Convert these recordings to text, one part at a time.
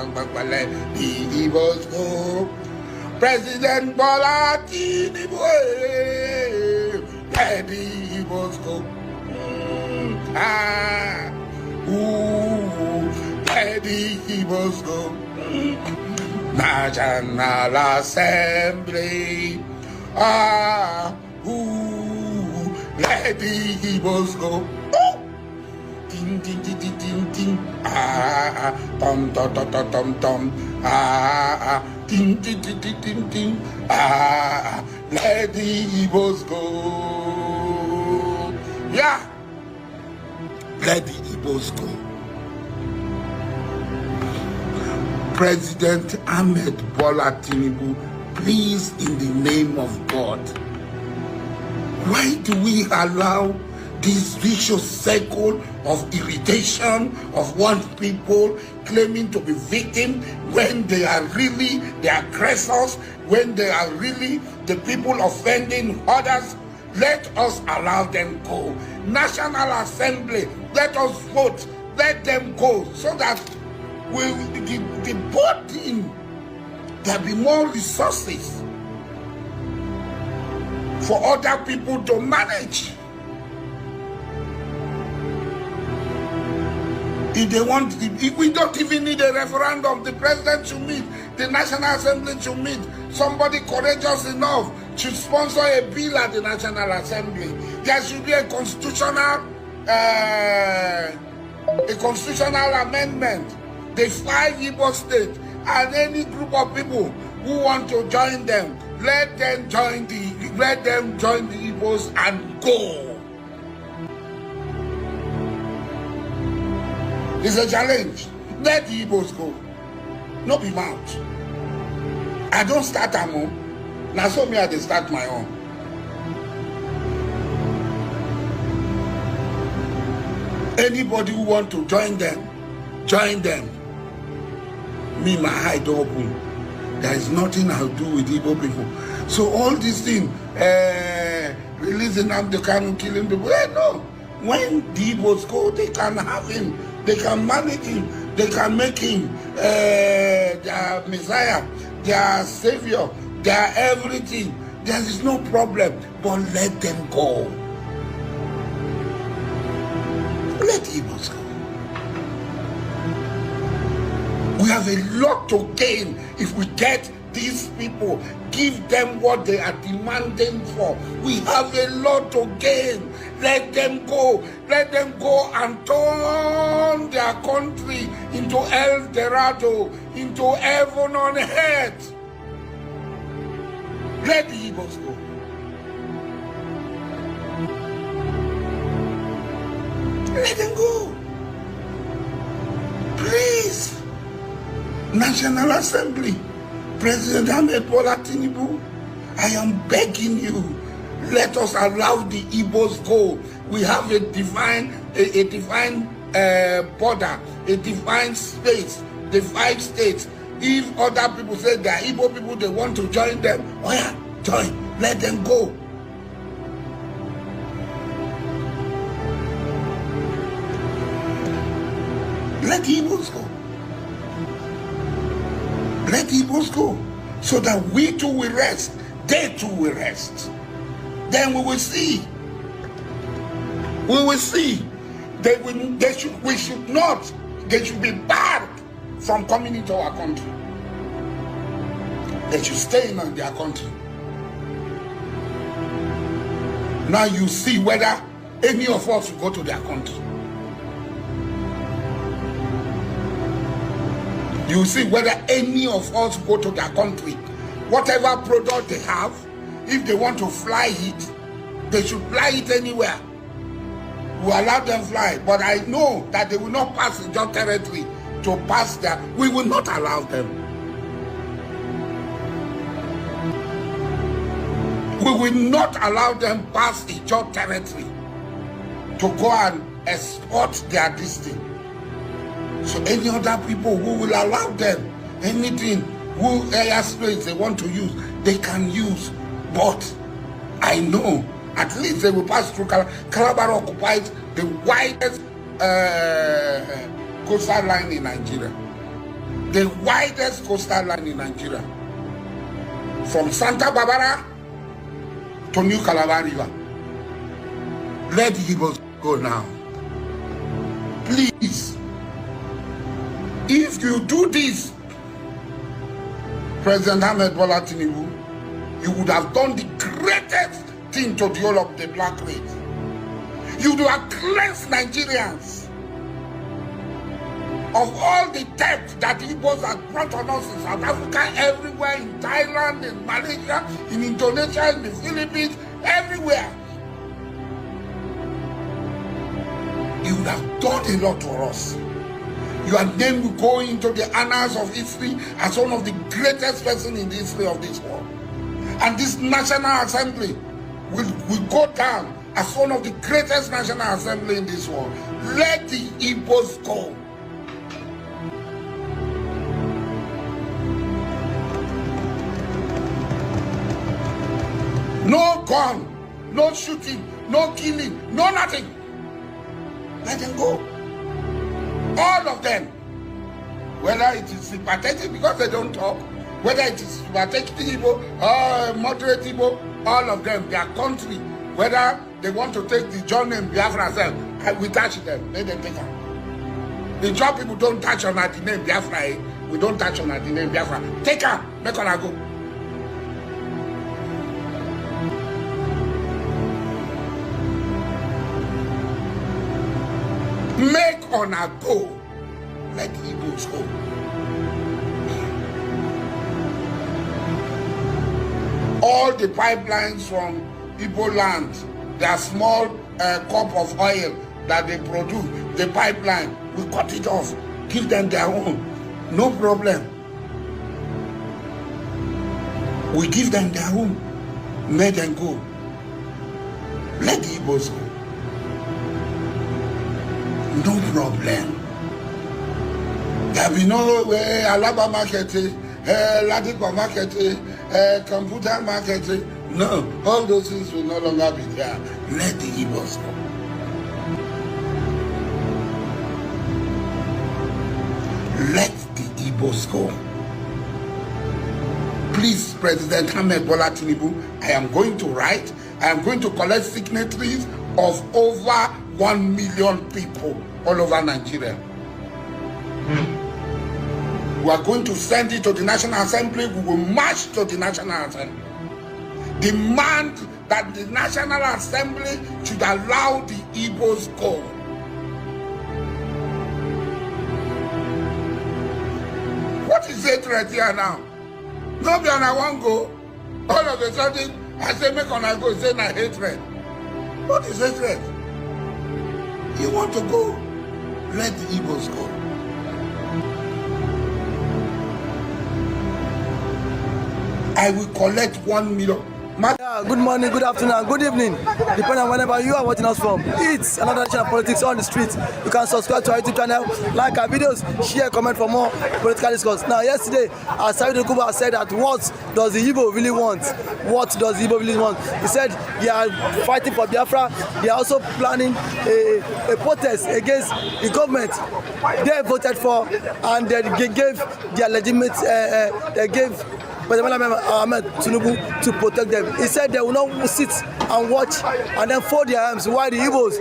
let the Igbos go. President Bola, tinubu, let the Igbos go. Let the Igbos go. National Assembly, let the Igbos go. Ding ding ding ding ding ding. Tom tom tom tom tom tom. Ding ding ding ding ding ding. Let the Igbos go. Yeah. Let the Igbos go. President Ahmed Bola Tinubu, please, in the name of God, why do we allow this vicious cycle of irritation of one people claiming to be victims when they are really the aggressors, when they are really the people offending others? Let us allow them go. National Assembly, let us vote, let them go, so that the burden, there'll be more resources for other people to manage. If they want, if we don't even need a referendum, the president should meet, the National Assembly should meet. Somebody courageous enough should sponsor a bill at the National Assembly. There should be a constitutional amendment. The 5 Igbo states and any group of people who want to join them, let them join the Igbos and go. It's a challenge. Let the Igbos go. No be mouth. I don't start am own. Now so me I dey start my own. Anybody who want to join them, join them. Me, my eye don't open. There is nothing I'll do with Igbo people. So all these things, releasing them, they can kill him. No. When the Igbos go, they can have him. They can manage him. They can make him their Messiah, their Savior, their everything. There is no problem. But let them go. Let the Igbos go. We have a lot to gain if we get these people, give them what they are demanding for. We have a lot to gain. Let them go. Let them go and turn their country into El Dorado, into heaven on earth. Let the Igbos go. Let them go. Please. National Assembly, President Ahmed Bola Tinubu, I am begging you, let us allow the Igbos go. We have a divine border, a divine space, the 5 states. If other people say they are Igbo people, they want to join them, oh yeah, join, let them go. Let the Igbos go. Let the Igbos go, so that we too will rest, they too will rest. Then we will see. We will see. They should be barred from coming into our country. They should stay in their country. Now you see whether any of us will go to their country. You see whether any of us go to their country. Whatever product they have, if they want to fly it, they should fly it anywhere. We allow them fly, but I know that they will not pass the Ijaw territory to pass there. We will not allow them. We will not allow them pass the Ijaw territory to go and export their destiny. So any other people who will allow them anything, who airspace they want to use, they can use. But I know at least they will pass through Calabar occupies the widest coastal line in Nigeria. the widest coastal line in Nigeria, from Santa Barbara to New Calabar River. Let the Igbos go now. Please. If you do this, President Bola Tinubu, you would have done the greatest thing to the whole of the black race. You would have cleansed Nigerians of all the debt that Igbos have brought on us in South Africa, everywhere, in Thailand, in Malaysia, in Indonesia, in the Philippines, everywhere. You would have done a lot for us. Your name will go into the annals of history as one of the greatest persons in the history of this world. And this National Assembly will go down as one of the greatest National Assembly in this world. Let the Igbos go. No gun, no shooting, no killing, no nothing. Let them go. All of them. Whether it is sympathetic because they don't talk, whether it is sympathetic Igbo or moderate Igbo, all of them, their country, whether they want to take the John name Biafra, we touch them, let them take them. The job people don't touch on the name Biafra, we don't touch on the name Biafra. Take her, make her go. Make on a go. Let the Igbos go. All the pipelines from Igbo land, their small cup of oil that they produce, the pipeline, we cut it off. Give them their own. No problem. We give them their own. Let them go. Let the Igbos go. No problem. There will be no Alaba market, Ladipo market, computer market. No, all those things will no longer be there. Let the Igbos go. Let the Igbos go. Please, President Bola Tinubu, I am going to write, I am going to collect signatories of over 1 million people all over Nigeria. We are going to send it to the National Assembly. We will march to the National Assembly. Demand that the National Assembly should allow the Igbos go. What is hatred here now? Nobody on I want go. All of a sudden, I say make on I go, say na hatred. What is hatred? You want to go? Let the Igbos go. I will collect 1 million. Yeah, good morning, good afternoon, good evening, depending on whenever you are watching us from. It's another edition of Politics on the Street. You can subscribe to our YouTube channel, like our videos, share, comment for more political discourse. Now, yesterday, ASARi DOKUBO said that what does the Igbo really want? What does the Igbo really want? He said they are fighting for Biafra. They are also planning a protest against the government they voted for, and they gave their legitimate, they gave President Tinubu to protect them. He said they will not sit and watch and then fold their arms while the Igbos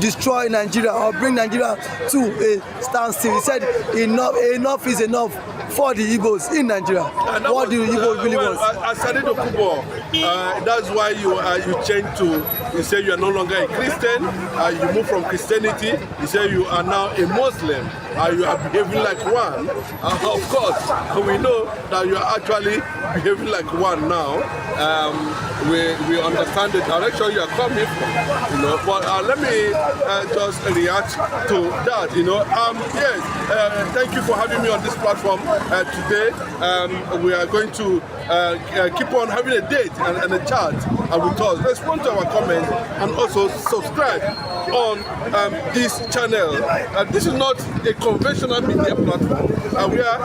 destroy Nigeria or bring Nigeria to a standstill. He said enough is enough for the Igbos in Nigeria. What do the Igbos really want? ASARi DOKUBO, that's why you changed to, you say you are no longer a Christian, you move from Christianity, you say you are now a Muslim, you are behaving like one. Of course, we know that you are actually behaving like one now. We understand the direction you are coming from, but let me just react to that, Yes, thank you for having me on this platform today. We are going to keep on having a date and a chat with us. Respond to our comments and also subscribe on this channel. This is not a conventional media platform where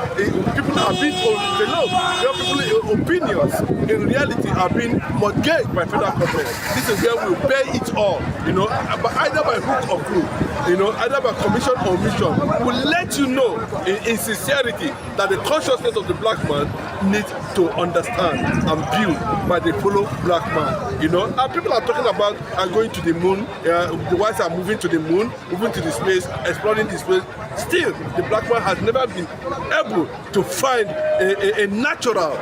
people are being developed, where people's opinions in reality are being mortgaged by federal government. This is where we pay it all, you know, either by hook or crook, you know, either by commission or omission. We'll let you know in sincerity that the consciousness of the black man needs to understand and build by the fellow black man, you know. And people are talking about going to the moon, the whites are moving to the moon, moving to the space, exploring the space. Still, the black man has never been able to find a natural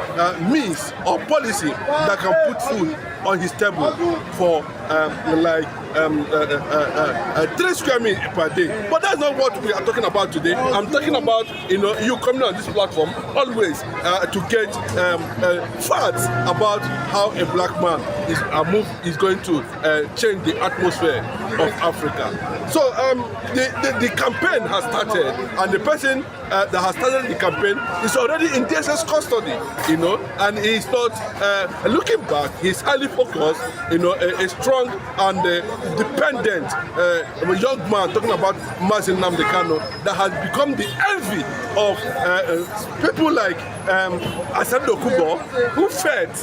means or policy that can put food on his table for 3 square meals per day. But that's not what we are talking about today. I'm talking about, you know, you coming on this platform always to get facts about how a black man is going to change the atmosphere of Africa. So the campaign has started, and the person that has started the campaign is already in DSS custody, you know, and he's not looking back. He's highly focused, you know, a strong and dependent young man, talking about Mazin Nnamdi Kanu, that has become the envy of people like ASARi DOKUBO, who felt,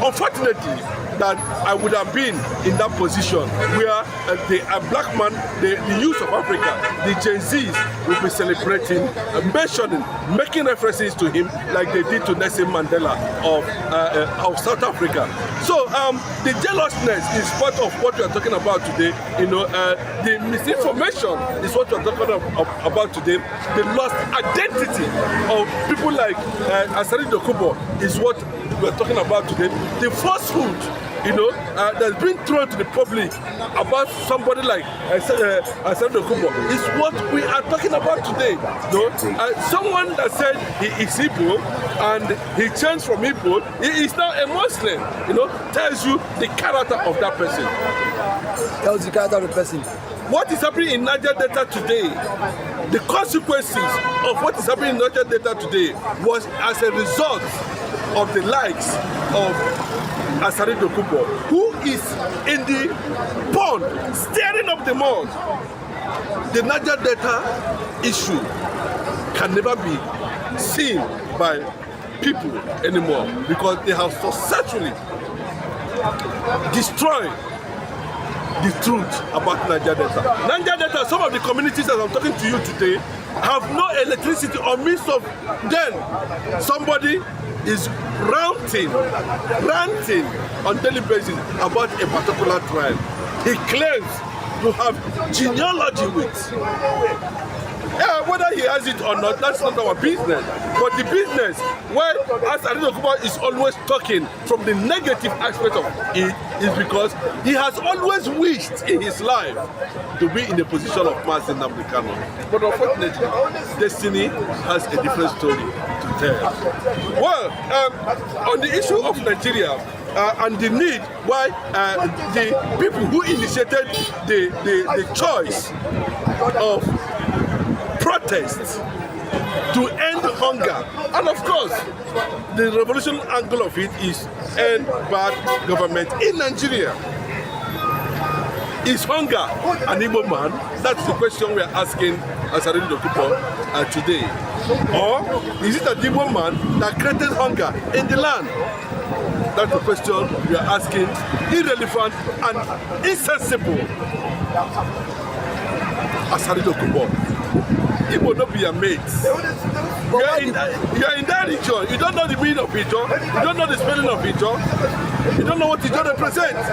unfortunately, that I would have been in that position where a black man, the youth of Africa, the Gen Zs, will be celebrating, mentioning, making references to him like they did to Nelson Mandela of South Africa. So the jealousness is part of what we are talking about today. You know, the misinformation is what we are talking about today. The lost identity of people like ASARi DOKUBO is what we are talking about today. The falsehood, you know, that's been thrown to the public about somebody like ASARi DOKUBO is what we are talking about today. No? Someone that said he is Igbo and he changed from Igbo, he is now a Muslim, you know, tells you the character of that person. Tells the character of the person. What is happening in Niger Delta today, the consequences of what is happening in Niger Delta today was as a result of the likes of ASARi DOKUBO, who is in the pond, stirring up the mud. The Niger Delta issue can never be seen by people anymore because they have successfully destroyed the truth about Niger Delta. Niger Delta, some of the communities that I'm talking to you today have no electricity or means of then. Somebody is ranting on daily basis about a particular tribe. He claims to have genealogy with. Yeah, whether he has it or not, that's not our business. But the business, why ASARi DOKUBO is always talking from the negative aspect of it, is because he has always wished in his life to be in the position of Mazin Nnamdi Kanu. But unfortunately, destiny has a different story to tell. Well, on the issue of Nigeria, and the need why the people who initiated the choice of protests to end hunger, and of course the revolution angle of it is end bad government in Nigeria. Is hunger an Igbo man? That's the question we are asking ASARi DOKUBO today. Or is it an Igbo man that created hunger in the land? That's the question we are asking, irrelevant and insensible. ASARi DOKUBO, Igbo don't be a mate. You are in that region. You don't know the meaning of Ijo. You don't know the spelling of Ijo. You don't know what Ijo represents.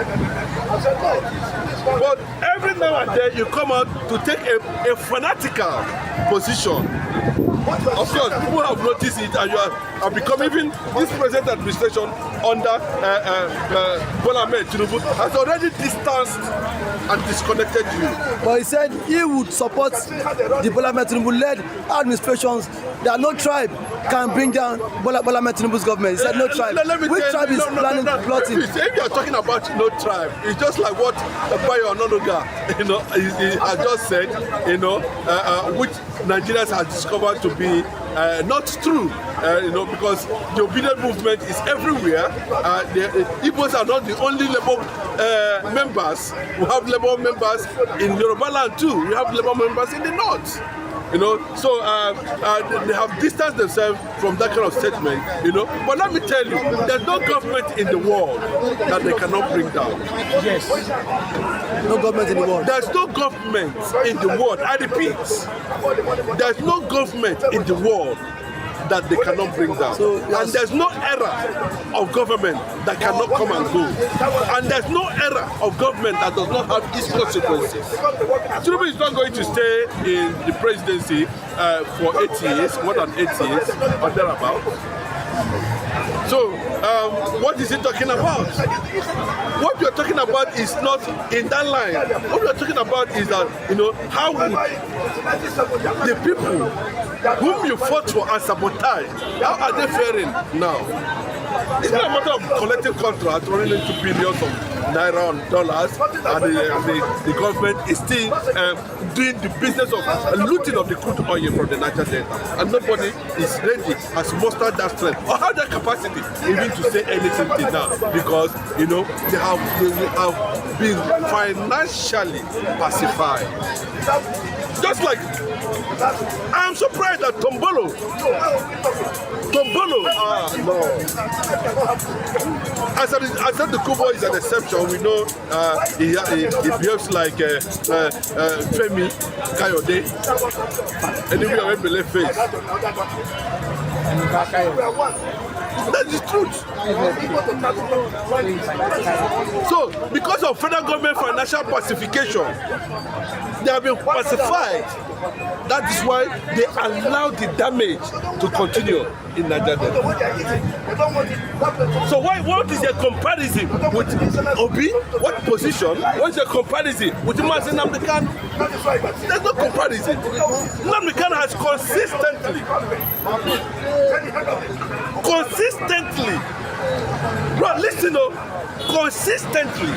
But every now and then you come out to take a fanatical position. Of course, people have noticed it, and you are becoming, even this present administration under Bola tinubu has already distanced and disconnected you. But he said he would support the Bola Tinubu-led administrations that no tribe can bring down Bola Tinubu's government. He said no tribe. Which tribe is plotting? If you are talking about no tribe, it's just like what Bayo Ononuga, you know, he has just said, you know, which Nigerians have discovered to be not true, you know, because the obedient movement is everywhere. The Igbos are not the only Labour members. We have Labour members in Yoruba land too. We have Labour members in the north. you know. So they have distanced themselves from that kind of statement, you know. But let me tell you, there's no government in the world that they cannot bring down. Yes. No government in the world. There's no government in the world, I repeat, there's no government in the world that they cannot bring down. So, yes. And there's no era of government that cannot come and go. And there's no era of government that does not have its consequences. Tinubu is not going to stay in the presidency for 8 years, more than 8 years, or thereabouts. So, what is he talking about? What you're talking about is not in that line. What we're talking about is that, you know, how would the people whom you fought for and sabotaged, how are they faring now? It's not a matter of collecting contracts, running into billions of naira and dollars, and the government is still doing the business of looting of the crude oil from the Niger Delta, and nobody is ready, has mustered that strength or have that capacity even to say anything till now, because you know they have been financially pacified. Just like I'm surprised that Tombolo, no. ASARi DOKUBO is an exception. We know he behaves like Femi Kayode. Anyway, I believe face. That's the truth. So, because of federal government financial pacification, they have been pacified. That is why they allow the damage to continue in Nigeria. So what is the comparison with Obi? What position? What is the comparison with Mazin Namdekan? There's no comparison. Namdekan has consistently, bro, listen up, consistently,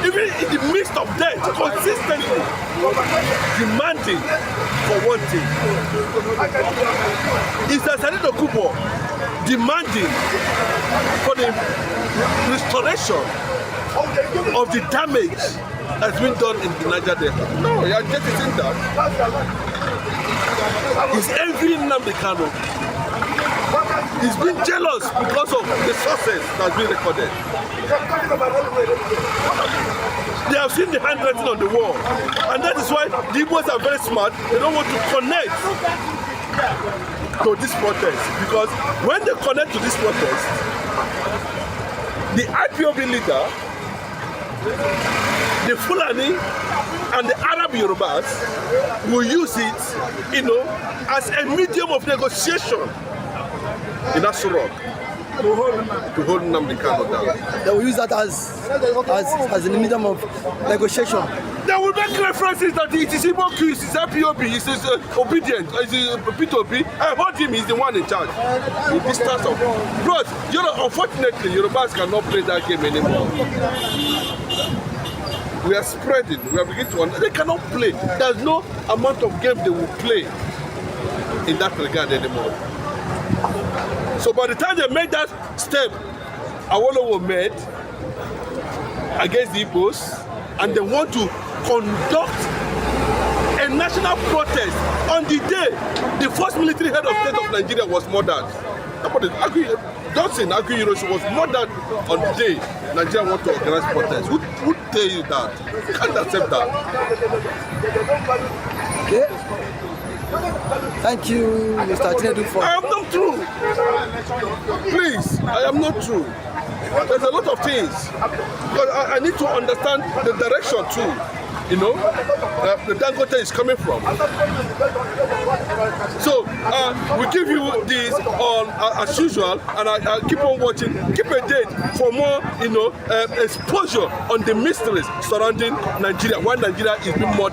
even in the midst of death, consistently demanding for one thing. Is ASARi DOKUBO demanding for the restoration of the damage that's been done in the Niger Delta? No, you are getting that. He's envying Namdekan. He's been jealous because of the success that's been recorded. They have seen the handwriting on the wall, and that is why the Igbos are very smart. They don't want to connect to this protest, because when they connect to this protest, the IPOB leader, the Fulani, and the Arab Yorubas will use it, you know, as a medium of negotiation in Asurok to hold Namdekan down. They will use that as a medium of negotiation. They will make references that it is Igbo CRIES, it's IPOB, it's obedient, it's P2P. I heard him, he's the one in charge. The distance of. But unfortunately, Yorubas cannot play that game anymore. We are spreading, we are beginning to understand. They cannot play. There's no amount of game they will play in that regard anymore. So by the time they made that step, Awolowo made against the Igbos, and they want to conduct a national protest on the day the first military head of state of Nigeria was murdered. Johnson Agui Hiroshi was murdered on the day Nigeria want to organize protest. Who tell you that? You can't accept that. Okay. Thank you, Mr. Tinubu. I am not true. Please, I am not true. There's a lot of things. But I need to understand the direction too. You know, the GOVT is coming from. So we give you this on as usual, and I keep on watching. Keep a date for more, you know, exposure on the mysteries surrounding Nigeria. Why Nigeria is being murdered.